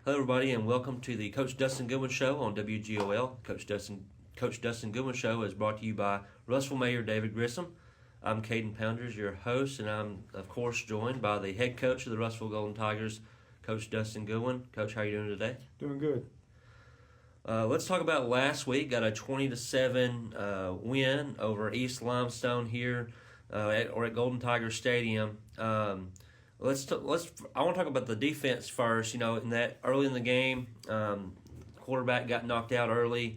Hello, everybody, and welcome to the Coach Dustin Goodwin Show on WGOL. Coach Dustin Goodwin Show is brought to you by Russellville Mayor David Grissom. I'm Caden Pounders, your host, and I'm, of course, joined by the head coach of the Russellville Golden Tigers, Coach Dustin Goodwin. Coach, how are you doing today? Doing good. Let's talk about last week. Got a 20-7 win over East Limestone here at Golden Tiger Stadium. I want to talk about the defense first. You know, in that early in the game, quarterback got knocked out early.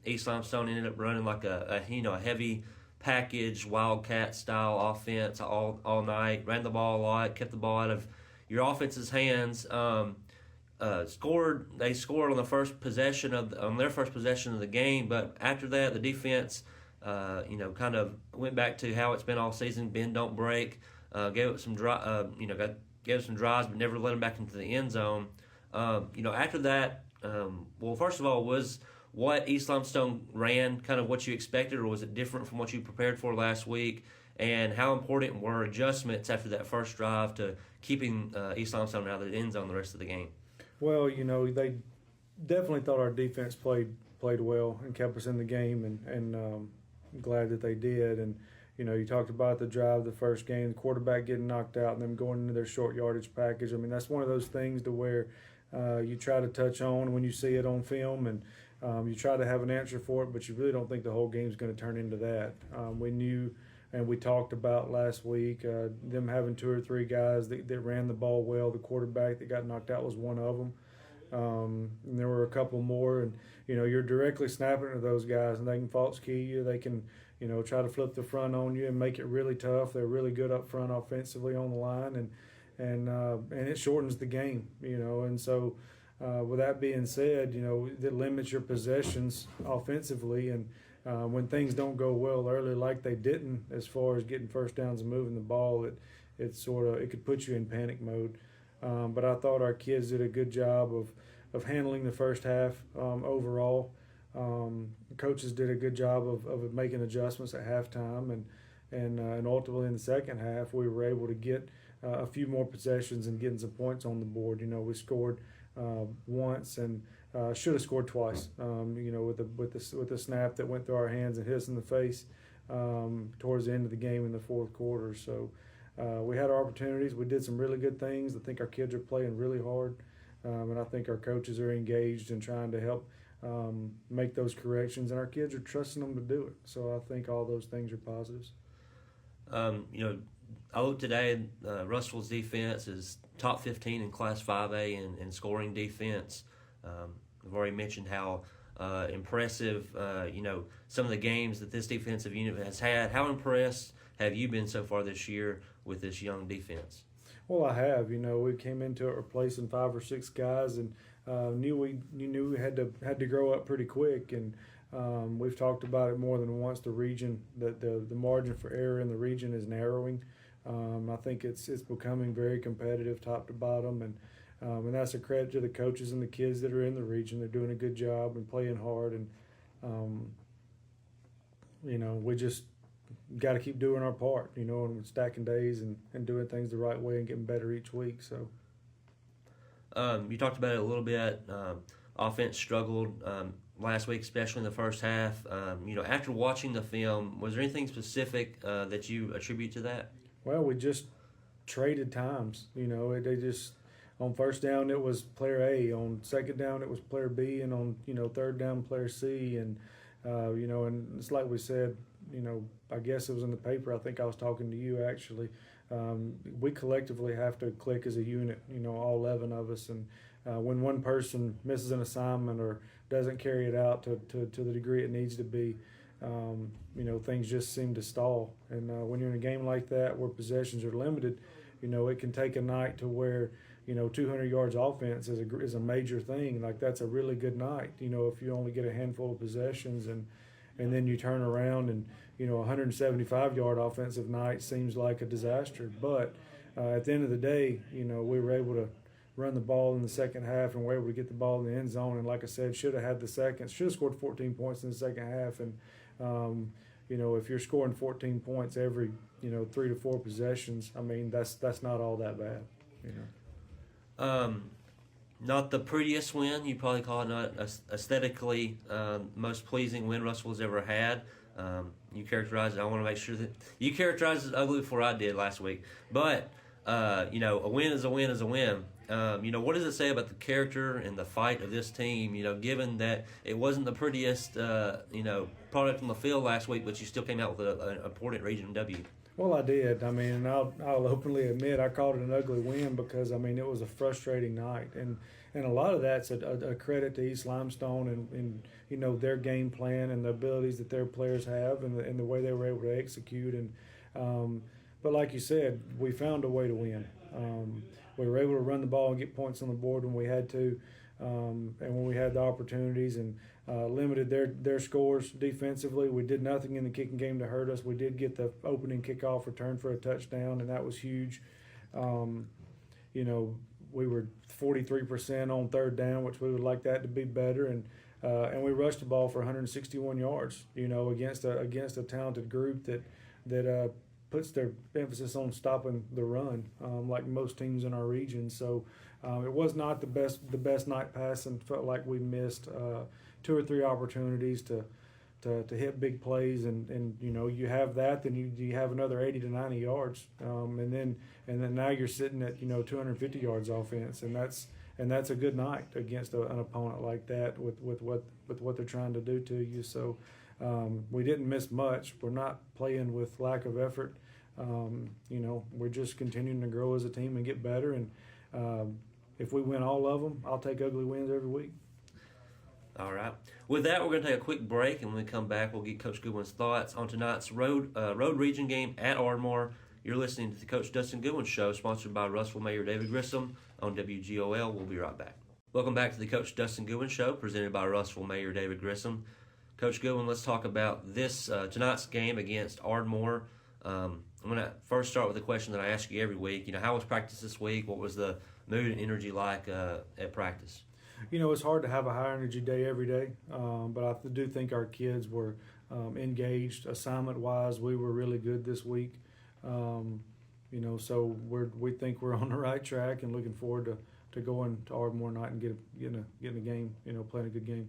East Limestone ended up running like a heavy package Wildcat style offense all night. Ran the ball a lot, kept the ball out of your offense's hands. They scored on their first possession of the game, but after that the defense kind of went back to how it's been all season: bend don't break. Gave it some drives, but never let them back into the end zone. After that, first of all, was what East Limestone ran kind of what you expected, or was it different from what you prepared for last week? And how important were adjustments after that first drive to keeping East Limestone out of the end zone the rest of the game? Well, they definitely thought our defense played well and kept us in the game, and I'm glad that they did. And you talked about the drive, the first game, the quarterback getting knocked out, and them going into their short yardage package. I mean, that's one of those things to where you try to touch on when you see it on film, and you try to have an answer for it, but you really don't think the whole game is going to turn into that. We knew, and we talked about last week, them having two or three guys that ran the ball well. The quarterback that got knocked out was one of them. And there were a couple more, and you're directly snapping at those guys, and they can false key you. They can try to flip the front on you and make it really tough. They're really good up front offensively on the line, and it shortens the game. And so with that being said, it limits your possessions offensively, and when things don't go well early like they didn't, as far as getting first downs and moving the ball, it could put you in panic mode. But I thought our kids did a good job of handling the first half overall. Coaches did a good job of making adjustments at halftime, and ultimately in the second half we were able to get a few more possessions and getting some points on the board. We scored once and should have scored twice. With the snap that went through our hands and hit us in the face towards the end of the game in the fourth quarter. So we had our opportunities. We did some really good things. I think our kids are playing really hard, and I think our coaches are engaged in trying to help make those corrections, and our kids are trusting them to do it. So I think all those things are positives. I looked today, Russell's defense is top 15 in Class 5A in scoring defense. I've already mentioned how impressive, some of the games that this defensive unit has had. How impressed have you been so far this year with this young defense? Well, I have. We came into it replacing 5 or 6 guys, and knew we had to grow up pretty quick. And we've talked about it more than once. The region, the margin for error in the region is narrowing. I think it's becoming very competitive, top to bottom, and that's a credit to the coaches and the kids that are in the region. They're doing a good job and playing hard, and we just got to keep doing our part, and stacking days and doing things the right way and getting better each week. So, you talked about it a little bit. Offense struggled last week, especially in the first half. After watching the film, was there anything specific that you attribute to that? Well, we just traded times. They just, on first down it was player A, on second down it was player B, and on third down player C, and and it's like we said. I guess it was in the paper. I think I was talking to you actually. We collectively have to click as a unit. All 11 of us, and when one person misses an assignment or doesn't carry it out to the degree it needs to be, things just seem to stall. And when you're in a game like that where possessions are limited, it can take a night to where 200 yards offense is a major thing. Like, that's a really good night. If you only get a handful of possessions and then you turn around and 175-yard offensive night seems like a disaster. But at the end of the day, we were able to run the ball in the second half, and we're able to get the ball in the end zone. And like I said, should have scored 14 points in the second half. And if you're scoring 14 points every 3 to 4 possessions, I mean that's not all that bad. Not the prettiest win. You probably call it not aesthetically most pleasing win Russell's ever had. You characterized it. I want to make sure that you characterized it ugly before I did last week. But a win is a win is a win. What does it say about the character and the fight of this team? Given that it wasn't the prettiest product on the field last week, but you still came out with an important region W. Well, I did. I mean, and I'll openly admit I called it an ugly win because it was a frustrating night, and a lot of that's a credit to East Limestone and their game plan and the abilities that their players have and the way they were able to execute. And but like you said, we found a way to win. We were able to run the ball and get points on the board when we had to, and when we had the opportunities, and limited their scores defensively. We did nothing in the kicking game to hurt us. We did get the opening kickoff return for a touchdown, and that was huge. We were 43% on third down, which we would like that to be better, and we rushed the ball for 161 yards. Against a talented group that puts their emphasis on stopping the run, like most teams in our region. So it was not the best night passing. Felt like we missed 2 or 3 opportunities to hit big plays, and you have that, then you have another 80 to 90 yards, and then now you're sitting at 250 yards offense, and that's a good night against an opponent like that with what they're trying to do to you. So we didn't miss much. We're not playing with lack of effort. We're just continuing to grow as a team and get better, and if we win all of them, I'll take ugly wins every week. All right. With that, we're going to take a quick break, and when we come back, we'll get Coach Goodwin's thoughts on tonight's road region game at Ardmore. You're listening to the Coach Dustin Goodwin Show, sponsored by Russellville Mayor David Grissom on WGOL. We'll be right back. Welcome back to the Coach Dustin Goodwin Show, presented by Russellville Mayor David Grissom. Coach Goodwin, let's talk about this tonight's game against Ardmore. I'm going to first start with a question that I ask you every week. How was practice this week? What was the mood and energy like at practice? It's hard to have a high energy day every day, but I do think our kids were engaged. Assignment wise, we were really good this week. So we think we're on the right track and looking forward to going to Ardmore night and getting a game, playing a good game.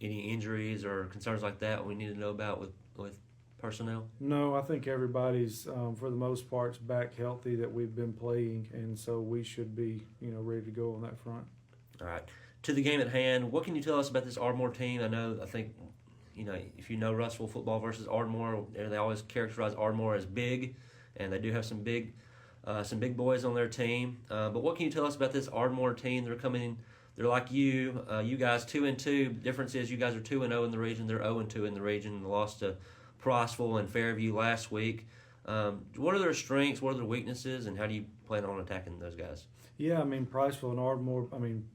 Any injuries or concerns like that we need to know about with personnel? No, I think everybody's for the most part back healthy that we've been playing, and so we should be ready to go on that front. All right. To the game at hand, what can you tell us about this Ardmore team? I think, if you know Russellville football versus Ardmore, they always characterize Ardmore as big, and they do have some big boys on their team. But what can you tell us about this Ardmore team? They're coming in. They're like you guys 2-2. The difference is you guys are 2-0 in the region. They're 0-2 in the region. They lost to Priceville and Fairview last week. What are their strengths? What are their weaknesses? And how do you plan on attacking those guys? Yeah, Priceville and Ardmore,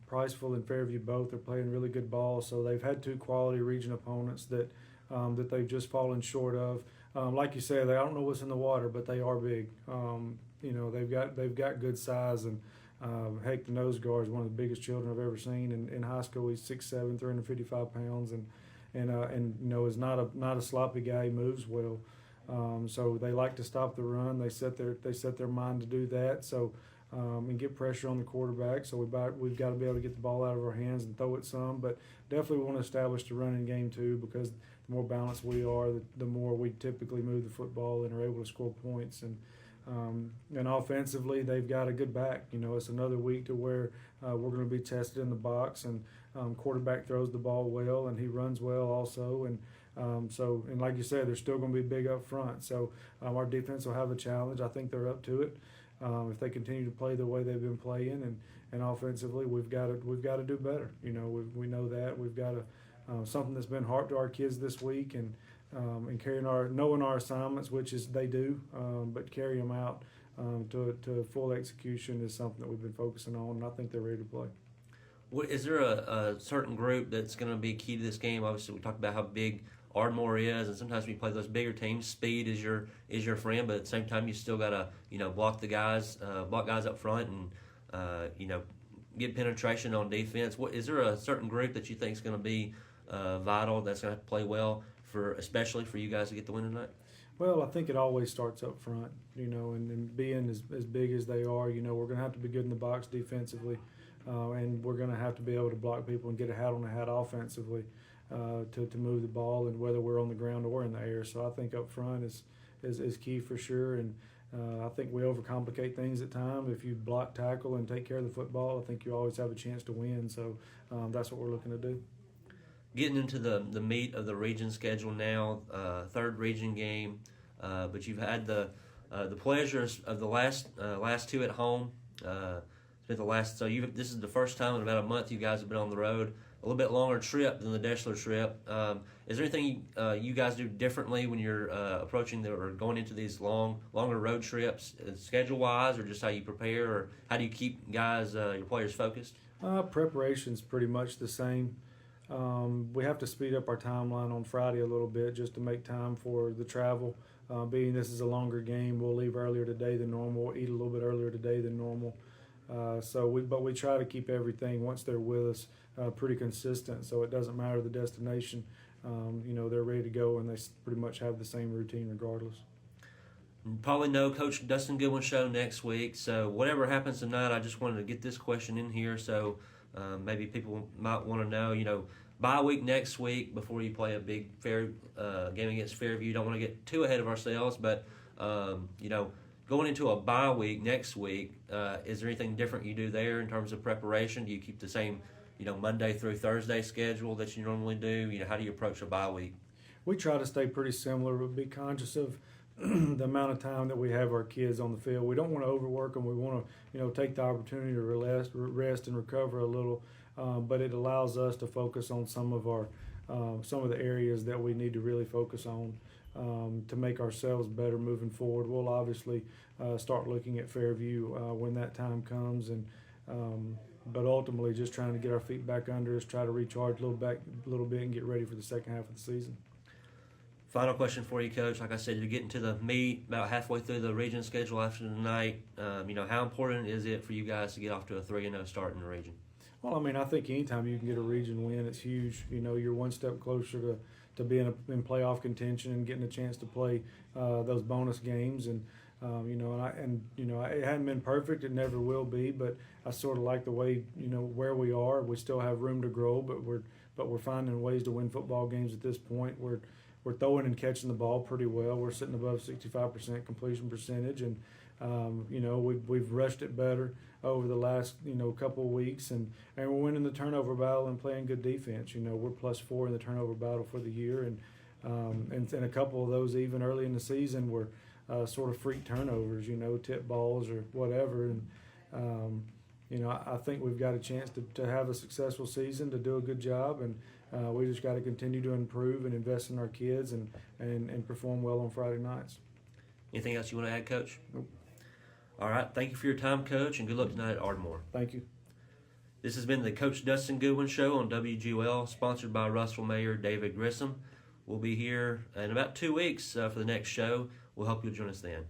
Priceville and Fairview both are playing really good ball. So they've had 2 quality region opponents that they've just fallen short of. Like you said, I don't know what's in the water, but they are big. They've got good size, and heck, the nose guard is one of the biggest children I've ever seen. In high school, he's 6'7", 355 pounds, and is not a sloppy guy. He moves well. So they like to stop the run. They set their mind to do that. So. And get pressure on the quarterback. So we've got to be able to get the ball out of our hands and throw it some. But definitely want to establish the running game too, because the more balanced we are, the more we typically move the football and are able to score points. And offensively, they've got a good back. It's another week to where we're going to be tested in the box, and quarterback throws the ball well and he runs well also. And like you said, they're still going to be big up front. So our defense will have a challenge. I think they're up to it. If they continue to play the way they've been playing, and offensively, we've got to do better. We know that we've got something that's been hard to our kids this week, and knowing our assignments, which is they do, but carry them out to full execution is something that we've been focusing on, and I think they're ready to play. Is there a certain group that's going to be key to this game? Obviously, we talked about how big Ardmore is, and sometimes when you play those bigger teams, speed is your friend, but at the same time you still gotta block guys up front, and get penetration on defense. Is there a certain group that you think is going to be vital, that's going to play well especially for you guys to get the win tonight? Well, I think it always starts up front, and being as big as they are, we're going to have to be good in the box defensively. and we're going to have to be able to block people and get a hat on the hat offensively to move the ball, and whether we're on the ground or in the air. So I think up front is key for sure. And I think we overcomplicate things at times. If you block, tackle, and take care of the football, I think you always have a chance to win. So that's what we're looking to do. Getting into the meat of the region schedule now, third region game, but you've had the pleasures of the last two at home. This is the first time in about a month you guys have been on the road. A little bit longer trip than the Deschler trip. Is there anything you guys do differently when you're approaching or going into these longer road trips, schedule wise, or just how you prepare, or how do you keep guys, your players, focused? Preparation's pretty much the same. We have to speed up our timeline on Friday a little bit just to make time for the travel. Being this is a longer game, we'll leave earlier today than normal. We'll eat a little bit earlier today than normal. But we try to keep everything, once they're with us, pretty consistent. So it doesn't matter the destination. They're ready to go, and they pretty much have the same routine regardless. You probably know Coach Dustin Goodwin show next week. So whatever happens tonight, I just wanted to get this question in here. So maybe people might want to know, bye week next week before you play a big game against Fairview. You don't want to get too ahead of ourselves, but going into a bye week next week, is there anything different you do there in terms of preparation? Do you keep the same, Monday through Thursday schedule that you normally do? How do you approach a bye week? We try to stay pretty similar, but be conscious of the amount of time that we have our kids on the field. We don't want to overwork them. We want to, take the opportunity to rest and recover a little. But it allows us to focus on some of the areas that we need to really focus on to make ourselves better moving forward. We'll obviously start looking at Fairview when that time comes, but ultimately just trying to get our feet back under us, try to recharge a little bit, and get ready for the second half of the season. Final question for you, Coach. Like I said, you're getting to the meat about halfway through the region schedule after tonight. How important is it for you guys to get off to a 3-0 start in the region? Well, I think anytime you can get a region win, it's huge. You're one step closer to being in playoff contention and getting a chance to play those bonus games. And it hadn't been perfect. It never will be. But I sort of like the way where we are. We still have room to grow, but we're finding ways to win football games at this point. We're throwing and catching the ball pretty well. We're sitting above 65% completion percentage, and we've rushed it better over the last couple of weeks, and we're winning the turnover battle and playing good defense. We're +4 in the turnover battle for the year, and a couple of those even early in the season were sort of freak turnovers, tip balls or whatever. And I think we've got a chance to have a successful season, to do a good job, and we just got to continue to improve and invest in our kids and perform well on Friday nights. Anything else you want to add, Coach? Nope. All right. Thank you for your time, Coach, and good luck tonight at Ardmore. Thank you. This has been the Coach Dustin Goodwin Show on WGL, sponsored by Russellville Mayor David Grissom. We'll be here in about 2 weeks for the next show. We'll hope you'll join us then.